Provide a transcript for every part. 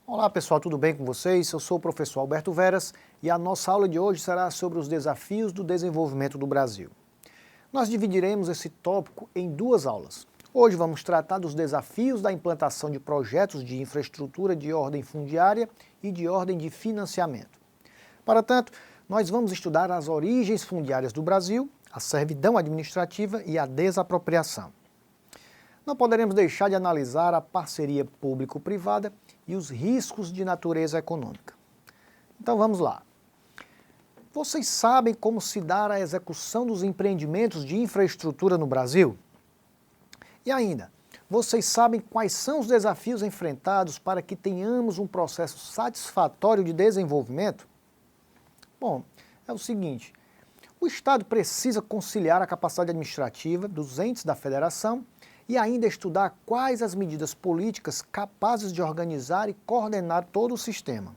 Olá pessoal, tudo bem com vocês? Eu sou o professor Alberto Veras e a nossa aula de hoje será sobre os desafios do desenvolvimento do Brasil. Nós dividiremos esse tópico em duas aulas. Hoje vamos tratar dos desafios da implantação de projetos de infraestrutura de ordem fundiária e de ordem de financiamento. Para tanto, nós vamos estudar as origens fundiárias do Brasil, a servidão administrativa e a desapropriação. Não poderemos deixar de analisar a parceria público-privada e os riscos de natureza econômica. Então vamos lá. Vocês sabem como se dá a execução dos empreendimentos de infraestrutura no Brasil? E ainda, vocês sabem quais são os desafios enfrentados para que tenhamos um processo satisfatório de desenvolvimento? Bom, é o seguinte, o Estado precisa conciliar a capacidade administrativa dos entes da federação e ainda estudar quais as medidas políticas capazes de organizar e coordenar todo o sistema.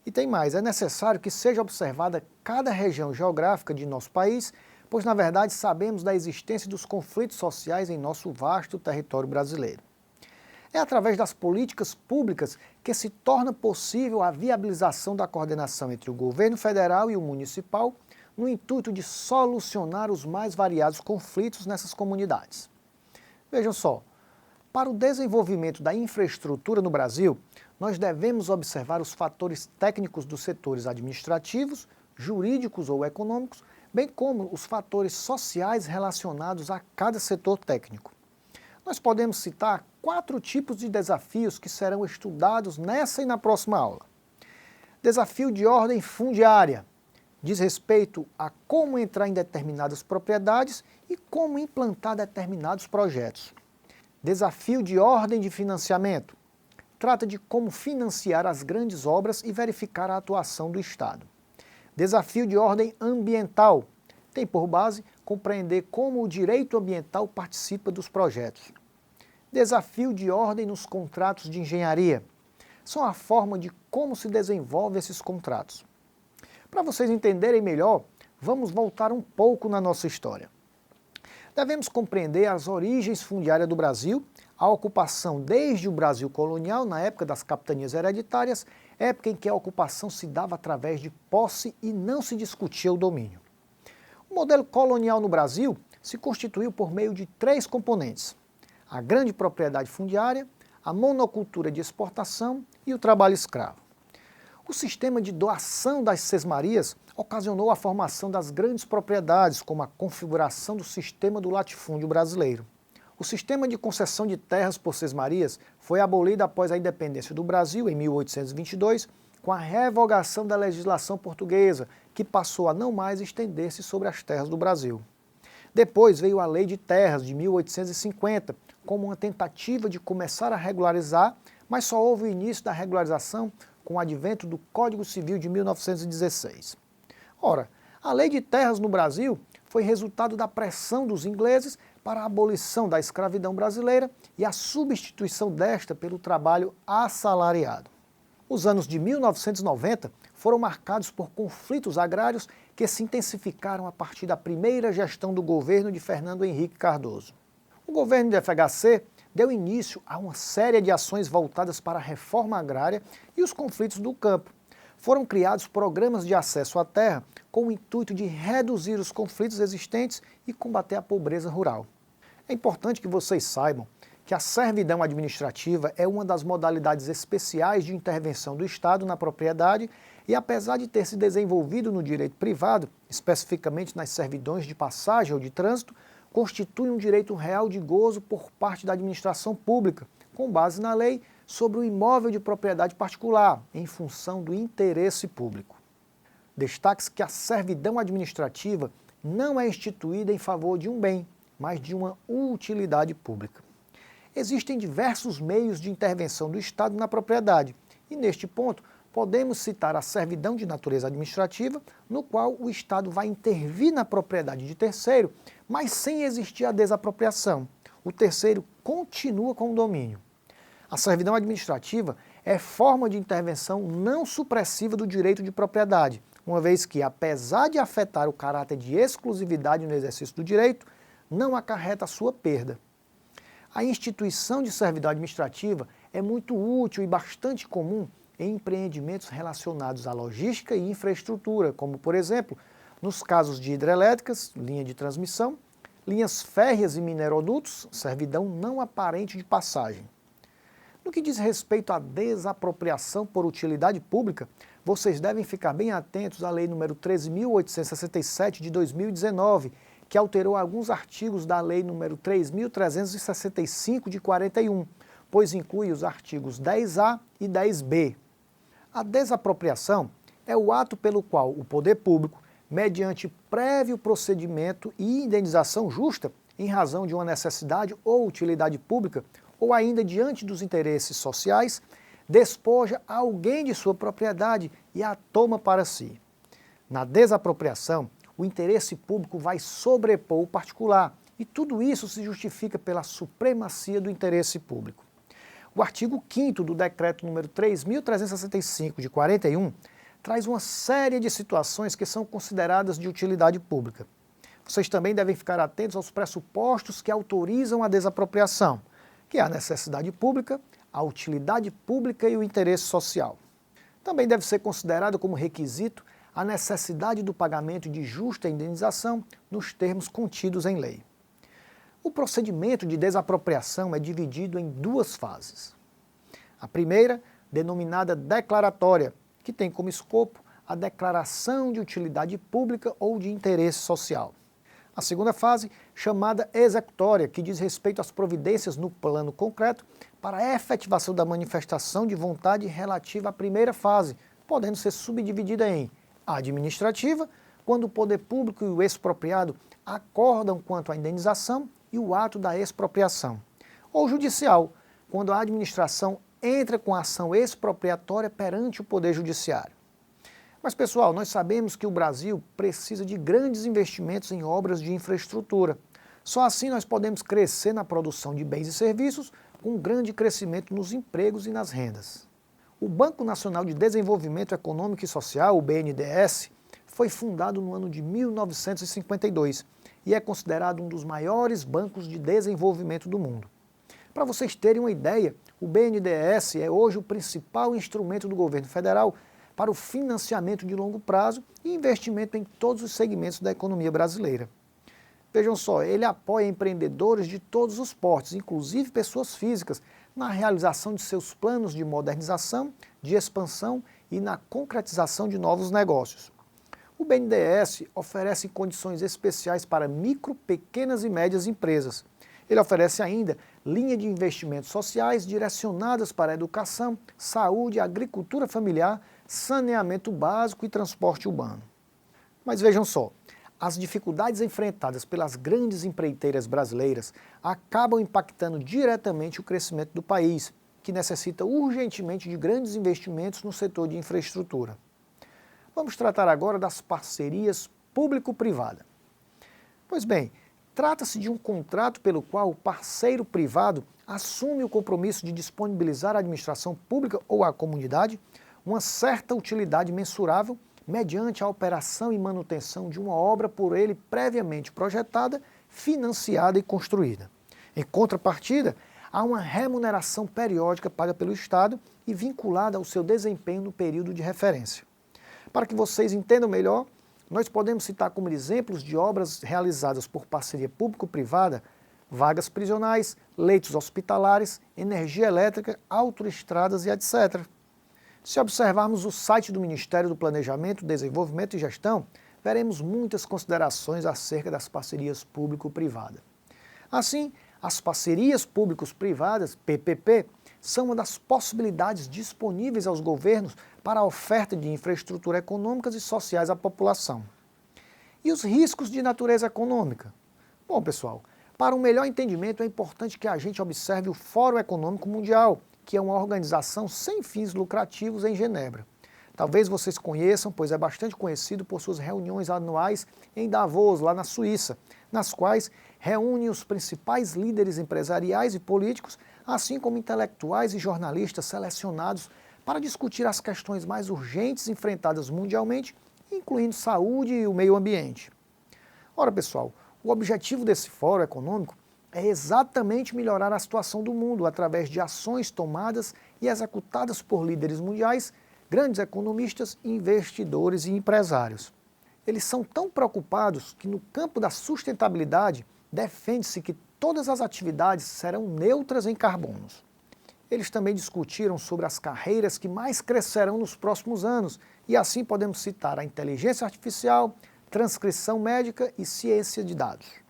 E tem mais, é necessário que seja observada cada região geográfica de nosso país, pois na verdade sabemos da existência dos conflitos sociais em nosso vasto território brasileiro. É através das políticas públicas que se torna possível a viabilização da coordenação entre o governo federal e o municipal, no intuito de solucionar os mais variados conflitos nessas comunidades. Vejam só, para o desenvolvimento da infraestrutura no Brasil, nós devemos observar os fatores técnicos dos setores administrativos, jurídicos ou econômicos, bem como os fatores sociais relacionados a cada setor técnico. Nós podemos citar 4 tipos de desafios que serão estudados nessa e na próxima aula. Desafio de ordem fundiária. Diz respeito a como entrar em determinadas propriedades e como implantar determinados projetos. Desafio de ordem de financiamento. Trata de como financiar as grandes obras e verificar a atuação do Estado. Desafio de ordem ambiental. Tem por base compreender como o direito ambiental participa dos projetos. Desafio de ordem nos contratos de engenharia. São a forma de como se desenvolvem esses contratos. Para vocês entenderem melhor, vamos voltar um pouco na nossa história. Devemos compreender as origens fundiárias do Brasil, a ocupação desde o Brasil colonial, na época das capitanias hereditárias, época em que a ocupação se dava através de posse e não se discutia o domínio. O modelo colonial no Brasil se constituiu por meio de 3 componentes: a grande propriedade fundiária, a monocultura de exportação e o trabalho escravo. O sistema de doação das sesmarias ocasionou a formação das grandes propriedades, como a configuração do sistema do latifúndio brasileiro. O sistema de concessão de terras por sesmarias foi abolido após a independência do Brasil, em 1822, com a revogação da legislação portuguesa, que passou a não mais estender-se sobre as terras do Brasil. Depois veio a Lei de Terras, de 1850, como uma tentativa de começar a regularizar, mas só houve o início da regularização com o advento do Código Civil de 1916. Ora, a Lei de Terras no Brasil foi resultado da pressão dos ingleses para a abolição da escravidão brasileira e a substituição desta pelo trabalho assalariado. Os anos de 1990 foram marcados por conflitos agrários que se intensificaram a partir da primeira gestão do governo de Fernando Henrique Cardoso. O governo do FHC deu início a uma série de ações voltadas para a reforma agrária e os conflitos do campo. Foram criados programas de acesso à terra com o intuito de reduzir os conflitos existentes e combater a pobreza rural. É importante que vocês saibam que a servidão administrativa é uma das modalidades especiais de intervenção do Estado na propriedade e, apesar de ter se desenvolvido no direito privado, especificamente nas servidões de passagem ou de trânsito, constitui um direito real de gozo por parte da administração pública, com base na lei sobre o imóvel de propriedade particular, em função do interesse público. Destaque-se que a servidão administrativa não é instituída em favor de um bem, mas de uma utilidade pública. Existem diversos meios de intervenção do Estado na propriedade, e neste ponto podemos citar a servidão de natureza administrativa, no qual o Estado vai intervir na propriedade de terceiro, mas sem existir a desapropriação. O terceiro continua com o domínio. A servidão administrativa é forma de intervenção não supressiva do direito de propriedade, uma vez que, apesar de afetar o caráter de exclusividade no exercício do direito, não acarreta a sua perda. A instituição de servidão administrativa é muito útil e bastante comum em empreendimentos relacionados à logística e infraestrutura, como, por exemplo, nos casos de hidrelétricas, linha de transmissão, linhas férreas e minerodutos, servidão não aparente de passagem. No que diz respeito à desapropriação por utilidade pública, vocês devem ficar bem atentos à Lei nº 13.867 de 2019, que alterou alguns artigos da Lei nº 3.365 de 41, pois inclui os artigos 10A e 10B. A desapropriação é o ato pelo qual o poder público, mediante prévio procedimento e indenização justa, em razão de uma necessidade ou utilidade pública, ou ainda diante dos interesses sociais, despoja alguém de sua propriedade e a toma para si. Na desapropriação, o interesse público vai sobrepor o particular, e tudo isso se justifica pela supremacia do interesse público. O artigo 5º do Decreto nº 3.365 de 41 traz uma série de situações que são consideradas de utilidade pública. Vocês também devem ficar atentos aos pressupostos que autorizam a desapropriação, que é a necessidade pública, a utilidade pública e o interesse social. Também deve ser considerado como requisito a necessidade do pagamento de justa indenização nos termos contidos em lei. O procedimento de desapropriação é dividido em duas fases. A primeira, denominada declaratória, que tem como escopo a declaração de utilidade pública ou de interesse social. A segunda fase, chamada executória, que diz respeito às providências no plano concreto para a efetivação da manifestação de vontade relativa à primeira fase, podendo ser subdividida em administrativa, quando o poder público e o expropriado acordam quanto à indenização e o ato da expropriação, ou judicial, quando a administração entra com a ação expropriatória perante o Poder Judiciário. Mas, pessoal, nós sabemos que o Brasil precisa de grandes investimentos em obras de infraestrutura. Só assim nós podemos crescer na produção de bens e serviços, com um grande crescimento nos empregos e nas rendas. O Banco Nacional de Desenvolvimento Econômico e Social, o BNDES, foi fundado no ano de 1952 e é considerado um dos maiores bancos de desenvolvimento do mundo. Para vocês terem uma ideia, o BNDES é hoje o principal instrumento do governo federal para o financiamento de longo prazo e investimento em todos os segmentos da economia brasileira. Vejam só, ele apoia empreendedores de todos os portes, inclusive pessoas físicas, na realização de seus planos de modernização, de expansão e na concretização de novos negócios. O BNDES oferece condições especiais para micro, pequenas e médias empresas. Ele oferece ainda linha de investimentos sociais direcionadas para a educação, saúde, agricultura familiar, saneamento básico e transporte urbano. Mas vejam só, as dificuldades enfrentadas pelas grandes empreiteiras brasileiras acabam impactando diretamente o crescimento do país, que necessita urgentemente de grandes investimentos no setor de infraestrutura. Vamos tratar agora das parcerias público-privada. Pois bem, trata-se de um contrato pelo qual o parceiro privado assume o compromisso de disponibilizar à administração pública ou à comunidade uma certa utilidade mensurável mediante a operação e manutenção de uma obra por ele previamente projetada, financiada e construída. Em contrapartida, há uma remuneração periódica paga pelo Estado e vinculada ao seu desempenho no período de referência. Para que vocês entendam melhor, nós podemos citar como exemplos de obras realizadas por parceria público-privada vagas prisionais, leitos hospitalares, energia elétrica, autoestradas e etc. Se observarmos o site do Ministério do Planejamento, Desenvolvimento e Gestão, veremos muitas considerações acerca das parcerias público-privadas. Assim, as parcerias públicos-privadas, PPP, são uma das possibilidades disponíveis aos governos para a oferta de infraestrutura econômicas e sociais à população. E os riscos de natureza econômica? Bom, pessoal, para um melhor entendimento é importante que a gente observe o Fórum Econômico Mundial, que é uma organização sem fins lucrativos em Genebra. Talvez vocês conheçam, pois é bastante conhecido por suas reuniões anuais em Davos, lá na Suíça, nas quais reúne os principais líderes empresariais e políticos, assim como intelectuais e jornalistas selecionados para discutir as questões mais urgentes enfrentadas mundialmente, incluindo saúde e o meio ambiente. Ora, pessoal, o objetivo desse fórum econômico é exatamente melhorar a situação do mundo através de ações tomadas e executadas por líderes mundiais, grandes economistas, investidores e empresários. Eles são tão preocupados que no campo da sustentabilidade defende-se que todas as atividades serão neutras em carbonos. Eles também discutiram sobre as carreiras que mais crescerão nos próximos anos, e assim podemos citar a inteligência artificial, transcrição médica e ciência de dados.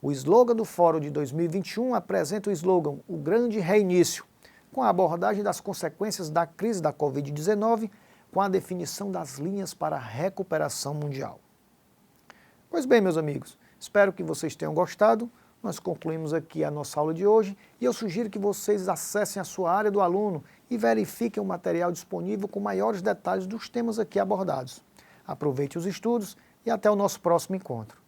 O slogan do Fórum de 2021 apresenta o slogan O Grande Reinício, com a abordagem das consequências da crise da Covid-19, com a definição das linhas para a recuperação mundial. Pois bem, meus amigos, espero que vocês tenham gostado. Nós concluímos aqui a nossa aula de hoje e eu sugiro que vocês acessem a sua área do aluno e verifiquem o material disponível com maiores detalhes dos temas aqui abordados. Aproveite os estudos e até o nosso próximo encontro.